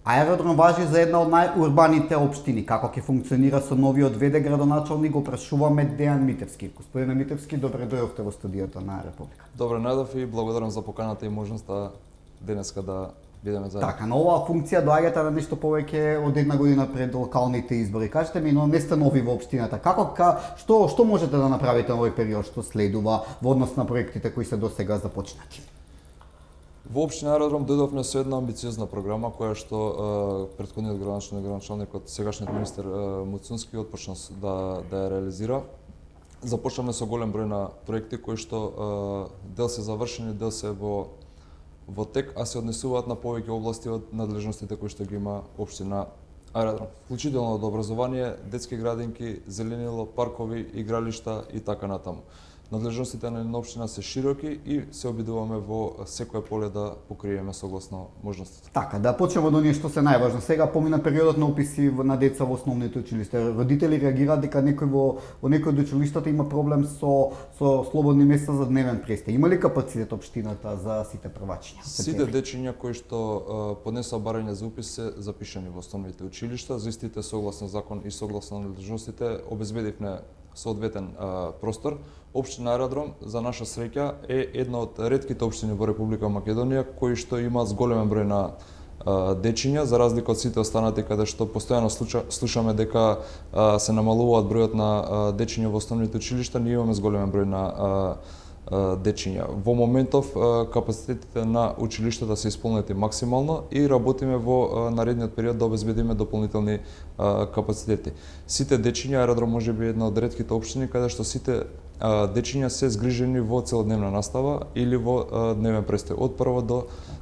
Аеродром важи за една од најурбаните општини. Како ќе функционира со новиот ВД градоначалник, го прашуваме Дејан Митевски. Господине Митевски, добре дојдовте во студиото на Република. Добре најдов и благодарам за поканата и можноста денеска да бидеме заедно. Така, на оваа функција доаѓате на нешто повеќе од една година пред локалните избори. Кажете ми, но не сте нови во општината. Што можете да направите во овој период што следува во однос на проектите кои се досега започнати? Во општина Аеродром дојдовме со една амбициозна програма која што претходниот градоначалник од сегашниот министер Муцунски отпочна да ја реализира. Започнавме со голем број на проекти кои што дел се завршени, дел се во тек, а се однесуваат на повеќе области од надлежностите кои што ги има општина Аеродром. Вклучително од образование, детски градинки, зеленило, паркови, игралишта и така натаму. Надлежностите на општина се широки и се обидуваме во секое поле да покриеме согласно можностите. Така, да почнеме од оние што се најважно. Сега помина периодот на уписи на деца во основните училишта. Родители реагираат дека некој во некој од училиштата има проблем со слободни места за дневен престој. Има ли капацитет општината за сите првачиња? Сите дечиња кои што поднесоа барање за упис се запишани во основните училишта. За истите согласно закон и согласно надлежностите обезбедивме соодветен простор. Општина Аеродром, за наша среќа, е една од ретките општини во Република Македонија кои што имаат зголемен број на дечиња, за разлика од сите останати каде што постојано слушаме дека се намалуваат бројот на дечиња во основните училишта, ние имаме зголемен број на дечиња. Во моментов капацитетите на училиштата се исполнети максимално и работиме во наредниот период да обезбедиме дополнителни капацитети. Сите дечиња, Аеродром можеби една од ретките општини каде што сите дечиња се згрижени во целодневна настава или во дневен престој од прво до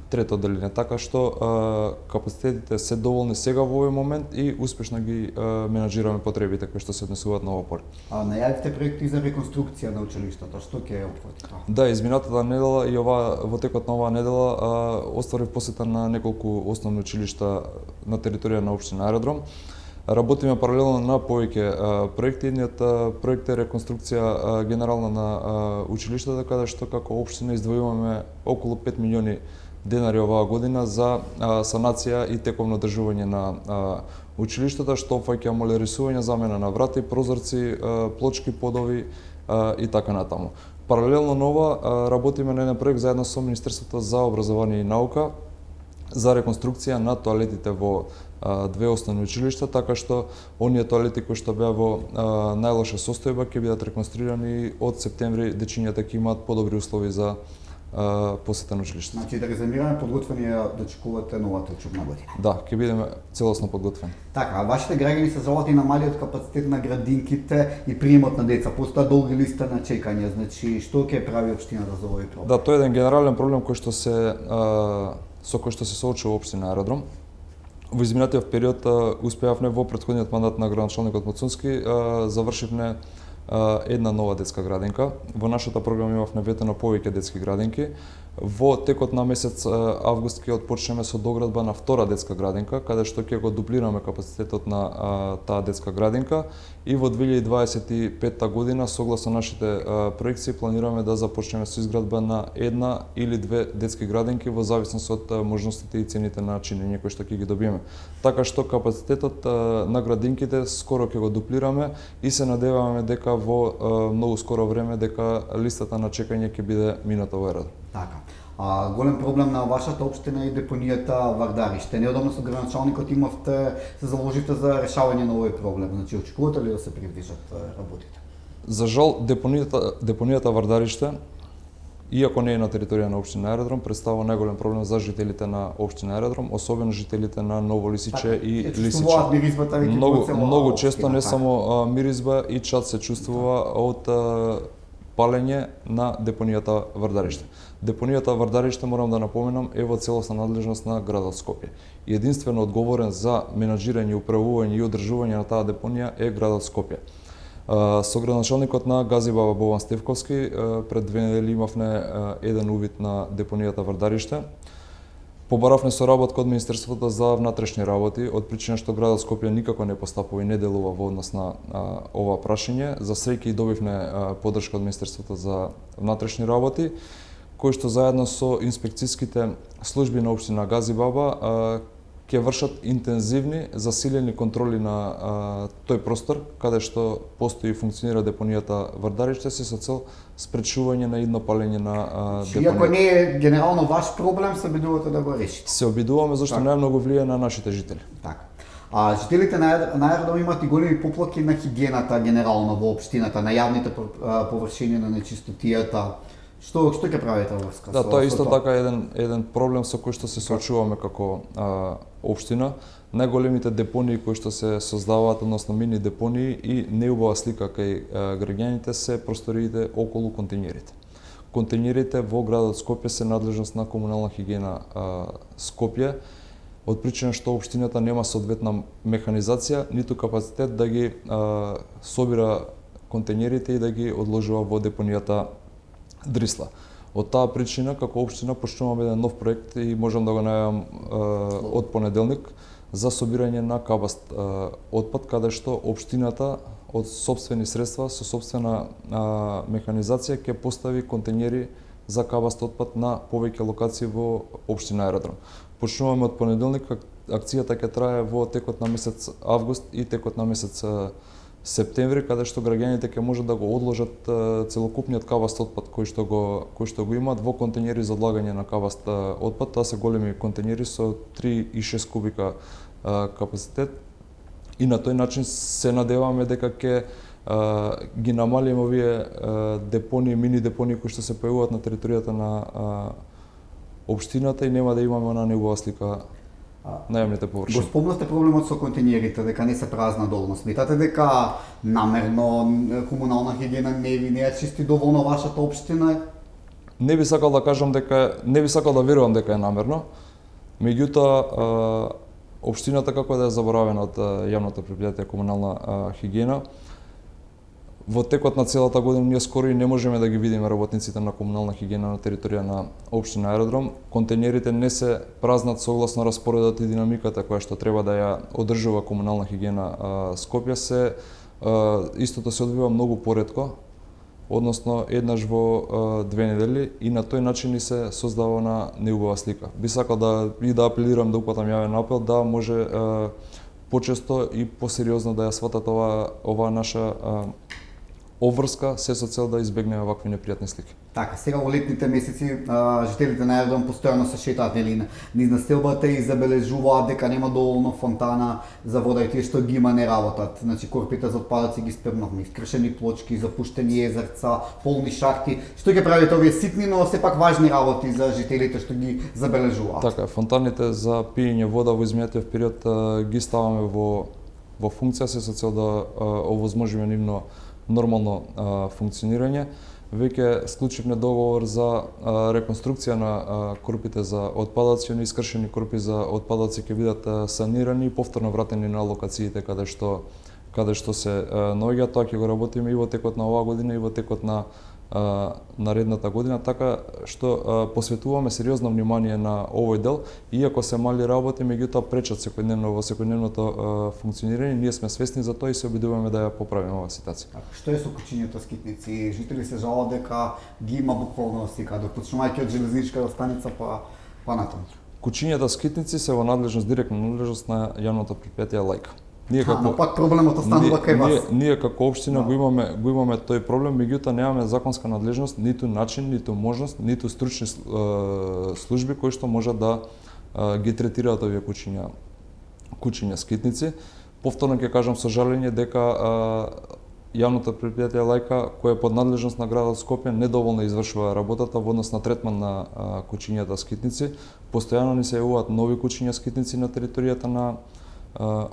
трето одделение, така што капацитетите се доволни сега во овој момент и успешно ги менаџираме потребите кои што се однесуваат на ова поле. Најавивте проекти за реконструкција на училиштата, што ќе опфати тоа? Да, изминатата недела и во текот на оваа недела остварив посета на неколку основни училишта на територија на општина Аеродром. Работиме паралелно на повеќе проекти. Едниот проект е реконструкција генерална на училиштата, каде што како општина издвојуваме околу 5 милиони денари оваа година за санација и тековно одржување на училиштата, што опфаќа молерисување, замена на врати, прозорци, плочки, подови и така натаму. Паралелно на ова работиме на еден проект заедно со Министерството за образование и наука за реконструкција на тоалетите во две основни училишта, така што оние тоалети кои што беа во најлоша состојба ќе бидат реконструирани од септември. Дечињата ќе имаат подобри услови за посета на училиште. Значи да резервираме подготвени да чекувате новата учебна година. Да, ќе бидеме целосно подготвени. Така, вашите граѓани се жалат и на малиот капацитет на градинките и приемот на деца. Постоја долги листа на чекање. Значи што ќе прави општината за овој проблем? Да, тоа е еден генерален проблем кој што со кој што се соочува општина Аеродром. Во изминатиот период успеавме во претходниот мандат на градоначалникот Муцунски завршивме една нова детска градинка. Во нашата програма имавме ветено повеќе детски градинки. Во текот на месец август ќе отпочнеме со доградба на втора детска градинка, каде што ќе го дуплираме капацитетот на таа детска градинка и во 2025 година согласно нашите проекции планираме да започнеме со изградба на една или две детски градинки во зависност од можностите и цените на чинење кои што ќе ги добиеме. Така што капацитетот на градинките скоро ќе го дуплираме и се надеваме дека во многу скоро време дека листата на чекање ќе биде мината во Аеродром. Така. Голем проблем на вашата општина е депонијата Вардариште. Неодамно со градоначалникот имавте се заложите за решавање на овој проблем. Значи очекувате ли да се придвижат работите? За жал депонијата Вардариште, иако не е на територија на општина Аеродром, представува најголем проблем за жителите на општина Аеродром, особено жителите на Ново Лисиче и Лисиче. Многу често не само миризба и чад се чувствува од палење на депонијата Вардариште. Депонијата Вардариште, морам да напоменам, е во целосна надлежност на градот Скопје. Единствено одговорен за менаџирање, управување и одржување на таа депонија е градот Скопје. Со градоначалникот на Газибаба Бован Стевковски пред 2 недели имавме еден увид на депонијата Вардариште. Побаравме соработка од Министерството за внатрешни работи, од причина што градот Скопје никако не постапува и не делува во однос на ова прашање. За среќа и добивме поддршка од Министерството за внатрешни работи, кој што заедно со инспекцијските служби на општина Газибаба ќе вршат интензивни засилени контроли на тој простор каде што постои и функционира депонијата Врдариште се со цел спречување на идно палење на Иако депонијата. не е генерално ваш проблем, се обидувате да го решите. Се обидуваме зашто Така. најмногу влијае на нашите жители. Така. А жителите на аеродром имат и големи поплаки на хигиената генерално во општината, на јавните површини, на нечистотијата. Што ќе правите во врска Да, со тоа е исто тоа? така еден проблем со кој што се соочуваме како општина. Најголемите депонии кои што се создаваат, односно мини депонии и неубава слика кај граѓаните се просториите околу контејнерите. Контејнерите во градот Скопје се надлежност на комунална хигиена Скопје, од причина што општината нема соодветна механизација, ниту капацитет да ги собира контејнерите и да ги одложува во депонијата Дрисла. Од таа причина, како општина, почнуваме еден нов проект и можам да го најавам од понеделник за собирање на кабаст отпад, каде што општината од сопствени средства, со сопствена механизација ќе постави контејнери за кабаст отпад на повеќе локации во општина Аеродром. Почнуваме од понеделник, акцијата ќе трае во текот на месец август и текот на месец септември, каде што граѓаните ќе можат да го одложат целокупниот кабаст отпад кој што го имаат во контејнери за одлагање на кабаст отпад. Тоа се големи контејнери со 3,6 кубика капацитет и на тој начин се надеваме дека ќе ги намалиме овие депонии, мини депонии кои што се појавуваат на територијата на општината и нема да имаме она неубава слика на јавните Го површини. спомнавте проблемот со контејнерите, дека не се празна долно. Сметате дека намерно комунална хигиена не ја чисти доволно вашата општина? Не би сакал да кажам дека не би сакал да верувам дека е намерно. Меѓутоа општината како да е заборавена од јавното претпријатие комунална хигиена, во текот на целата година ние скоро и не можеме да ги видиме работниците на комунална хигиена на територија на општина Аеродром. Контејнерите не се празнат согласно распоредот и динамиката која што треба да ја одржува комунална хигиена Скопје. Истото се одвива многу поретко, односно еднаш во 2 недели и на тој начин и се создава на неубава слика. Би сакал да апелирам, да упатам јавен апел да може почесто и посериозно да ја сватат ова наша обврска, се со цел да избегнеме вакви непријатни слики. Така, сега во летните месеци жителите на Аеродром постојано се шетаат низ настилбата и забележуваат дека нема доволно фонтана за вода и тие што ги има не работат. Значи корпите за отпадъци ги спремнавме, искршени плочки, запуштени езерца, полни шахти. Што ќе правите овие ситни, но сепак важни работи за жителите што ги забележуваат? Така, фонтаните за пиење вода во изминатиот период ги ставаме во функција се со цел да овозможиме нивно нормално функционирање. Веќе склучивме договор за реконструкција на корпите за отпадъци, они искршени корпи за отпадъци ќе бидат санирани и повторно вратени на локациите каде што се наоѓаат. Тоа ќе го работиме и во текот на оваа година и во текот на наредната година, така што посветуваме сериозно внимание на овој дел, иако се мали работи, меѓутоа пречат секојдневно во секојдневното функционирање. Ние сме свесни за тоа и се обидуваме да ја поправиме оваа ситуација. Што е со кучињето скитници? Жители се жалат дека ги има буквално сега, почнувајќи од железничката станица па натаму. Кучињата скитници се во надлежност, директна надлежност на јавното претпријатие Лајка. Ние Но пак проблемот останува кај вас. Ние како општина го имаме тој проблем, меѓутоа немаме законска надлежност, ниту начин, ниту можност, ниту стручни служби кои што можат да ги третираат овие кучиња скитници. Повторно ќе кажам со жалење дека јавното претпријатие Лајка, кое е под надлежност на градот Скопје, недоволно извршува работата во однос на третман на кучињата скитници. Постојано ни се јавуваат нови кучиња скитници на територијата на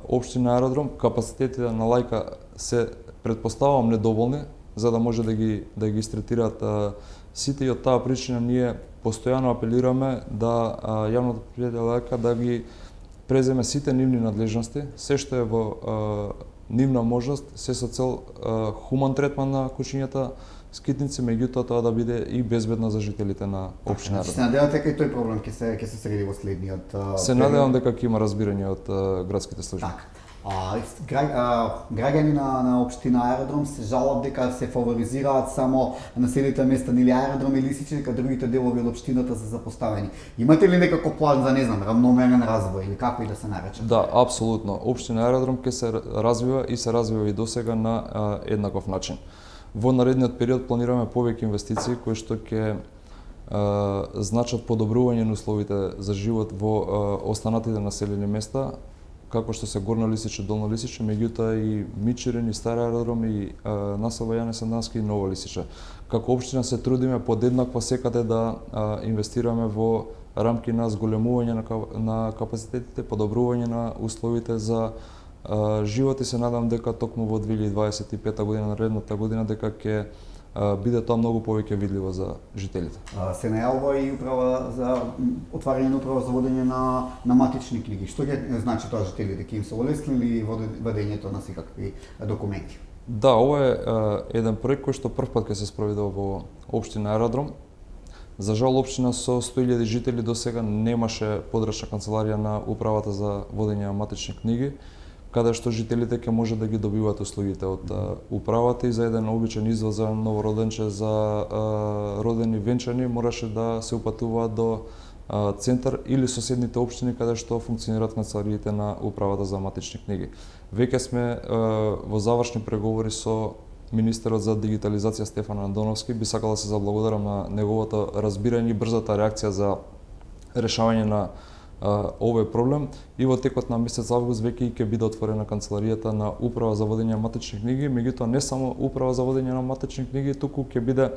општина Аеродром. Капацитетите на Лајка се претпоставувам недоволни за да може да ги истретираат сите и од таа причина ние постојано апелираме да јавното претпријатие Лајка да ги преземе сите нивни надлежности, се што е во нивна можност, се со цел хуман третман на кучињата скитници, меѓутоа тоа да биде и безбедно за жителите на општина Аеродром. Се надевате дека и тој проблем ќе се среди во следниот Се надевам дека ќе има разбирање од градските служби. Така. Граѓани на општина Аеродром се жалат дека се фаворизираат само населените места или Аеродром и Лисиче, дека другите делови од општината се запоставени. Имате ли некако план за, не знам, равномерен развој или како и да се нарече? Да, апсолутно. Општина Аеродром ќе се развива и досега на еднаков начин. Во наредниот период планираме повеќе инвестиции кои што ќе значат подобрување на условите за живот во останатите населени места, како што се Горна Лисиче, Долна Лисиче, меѓутоа и Мичурин, и Стар Аеродром, и населба Јане Сандански и Нова Лисиче. Како општина се трудиме подеднакво секаде да инвестираме во рамки на зголемување на капацитетите, подобрување на условите за живот и се надам дека токму во 2025 година, наредната година, дека ќе биде тоа многу повеќе видливо за жителите. Се најавува и управа за отварање на управа за водење на матични книги. Што ќе значи тоа жителите? Ќе им се олеснили водењето на секакви документи? Да, ова е еден проект кој што прв пат ќе се спроведува во општина Аеродром. За жал, општина со 100.000 жители досега немаше подрачна канцеларија на управата за водење на матични книги, каде што жителите ќе може да ги добиваат услугите од управата и за еден обичен извоз за новороденче, за родени венчани, мораше да се упатуваат до центар или соседните општини каде што функционираат канцелариите на управата за матични книги. Веќе сме во завршни преговори со министерот за дигитализација Стефан Андоновски. Би сакал да се заблагодарам на неговото разбирање и брзата реакција за решавање на овој проблем, и во текот на месец август веќе ќе биде отворена канцеларијата на управа за водење на матични книги, меѓутоа не само управа за водење на матични книги, туку ќе биде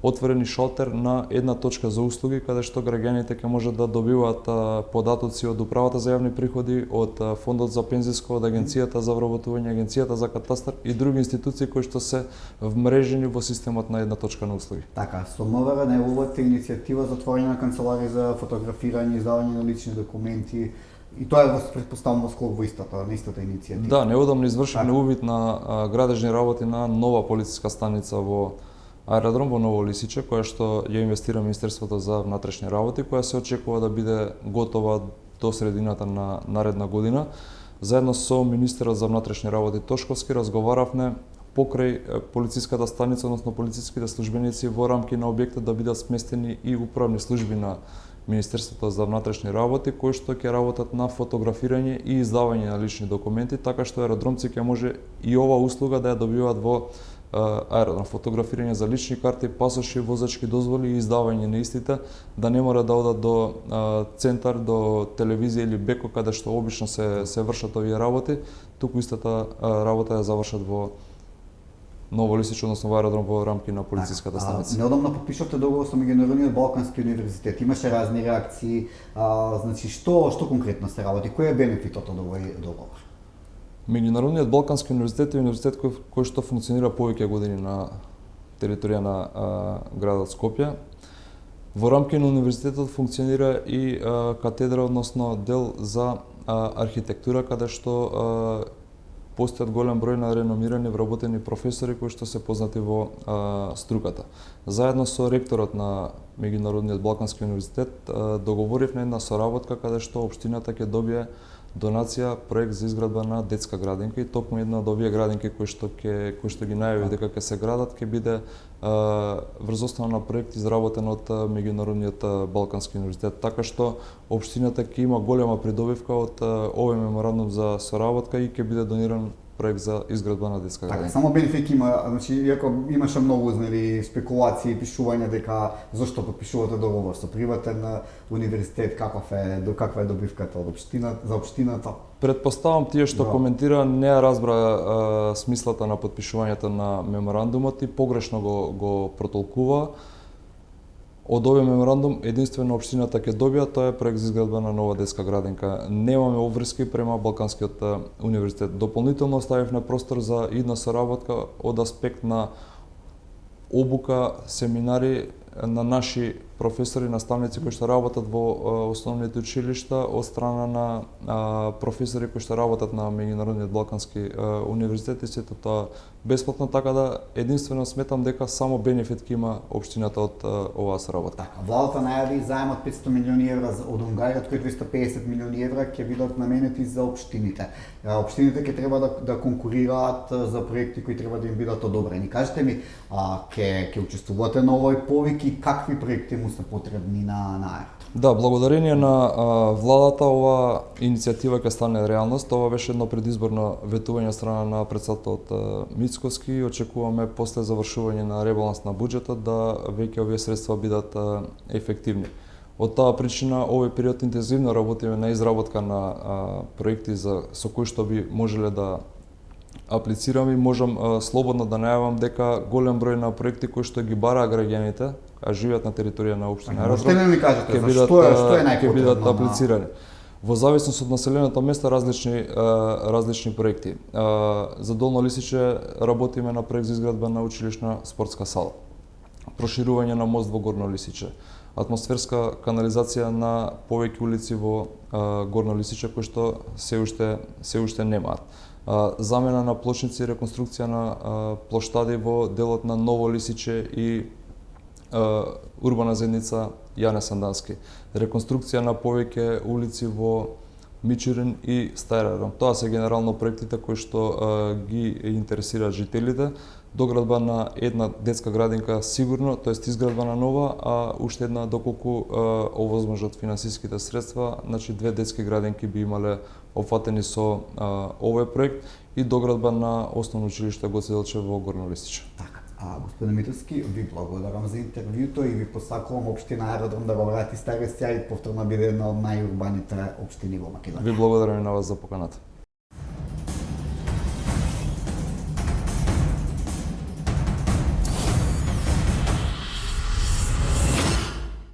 отворен и шалтер на една точка за услуги каде што граѓаните ќе можат да добиваат податоци од управата за јавни приходи, од фондот за пензиско, од агенцијата за вработување, агенцијата за катастар и други институции кои што се вмрежени во системот на една точка на услуги. Така, со МВР најавувате иницијатива за отворање на канцеларија за фотографирање, издавање на лични документи. И тоа е претпоставам во склоп во на истата иницијатива. Да, неодамно извршивме увид на градежни работи на нова полициска станица во Аеродром во Ново Лисиче, која што ја инвестира Министерството за внатрешни работи, која се очекува да биде готова до средината на наредна година. Заедно со министерот за внатрешни работи Тошковски разговаравме покрај полициската станица, односно полициските службеници во рамки на објектот да бидат сместени и управни служби на Министерството за внатрешни работи, кои што ќе работат на фотографирање и издавање на лични документи, така што аеродромци ќе може и ова услуга да ја добиваат во аеродром. Фотографирање за лични карти, пасоши, возачки дозволи и издавање на истите, да не мора да одат до центар, до телевизија или беко, каде што обично се вршат овие работи, туку истата работа ја завршат во Ново Лисиче, односно во аеродром во рамки на полициската станица. Неодамно подпишавте договор со Меѓународниот Балкански универзитет. Имаше разни реакции. Значи што конкретно се работи? Кој е бенефитот од овој договор? Меѓународниот Балкански универзитет е универзитет кој што функционира повеќе години на територија на градот Скопје. Во рамки на универзитетот функционира и катедра, односно дел за архитектура, каде што постојат голем број на реномирани вработени професори кои што се познати во струката. Заедно со ректорот на Меѓународниот Балкански универзитет договоривме една соработка каде што општината ќе добие донација проект за изградба на детска градинка, и токму една од овие градинки кои што ги најави дека ќе се градат ќе биде врз основа на проект изработен од Меѓународниот Балкански универзитет, така што општината ќе има голема придобивка од овој меморандум за соработка и ќе биде дониран проект за изградба на детска градинка. Така, само бенефит има, значи иако имаше многу спекулации и пишувања дека зошто подпишувате договор со приватен универзитет, каква е добивката од за општината. Предпоставам тие што коментира не ја разбра смислата на подпишувањето на меморандумот и погрешно го протолкува. Од овој меморандум единствено општината ќе добија, тоа е проект за изградба на нова детска градинка. Немаме обврски према Балканскиот универзитет. Дополнително оставивме простор за идна соработка од аспект на обука, семинари на наши професори, наставници кои што работат во основните училишта, од страна на професори кои што работат на Меѓународниот Балкански универзитет и сето тоа бесплатно, така да единствено сметам дека само бенефит ќе има општината од оваа соработа. Така, владата најави заем од 500 милиони евра од Унгарија, од кои 250 милиони евра ќе бидат наменети за општините. Општините ќе треба да конкурираат за проекти кои треба да им бидат одобрени. Кажете ми, ќе учествувате на овој повик и какви проекти му се потребни на аерот? Да, благодарение на владата ова иницијатива ќе стане реалност. Ова беше едно предизборно ветување од страна на председателот Мицкоски и очекуваме после завршување на ребаланс на буџетот да веќе овие средства бидат ефективни. Од таа причина овој период интензивно работиме на изработка на проекти со кои што би можеле да аплицирам и можам слободно да најавам дека голем број на проекти кои што ги бараа граѓаните, а живеат на територија на општина Аеродром, Можете ли ми кажете ќе бидат аплицирани. Во зависност од населеното место различни проекти. За Долно Лисиче работиме на проект за изградба на училишна спортска сала. Проширување на мост во Горно Лисиче. Атмосферска канализација на повеќе улици во Горно Лисиче кои што се уште немаат. Замена на плочници и реконструкција на плоштади во делот на Ново Лисиче и урбана заедница Јане Сандански. Реконструкција на повеќе улици во Мичурин и Стај Аеродром. Тоа се генерално проектите кои што ги интересираат жителите. Доградба на една детска градинка сигурно, тоест изградба на нова, а уште една доколку овозможат финансиските средства, значи 2 детски градинки би имале опфатени со овој проект и доградба на основно училиште Гоце Делчев во Горно Лисиче. Така. Господин Митовски, ви благодарам за интервјуто и ви посакувам општина Аеродром да го врати стариот сјај и повторно биде една од најурбаните општини во Македонија. Ви благодарам и на вас за поканата.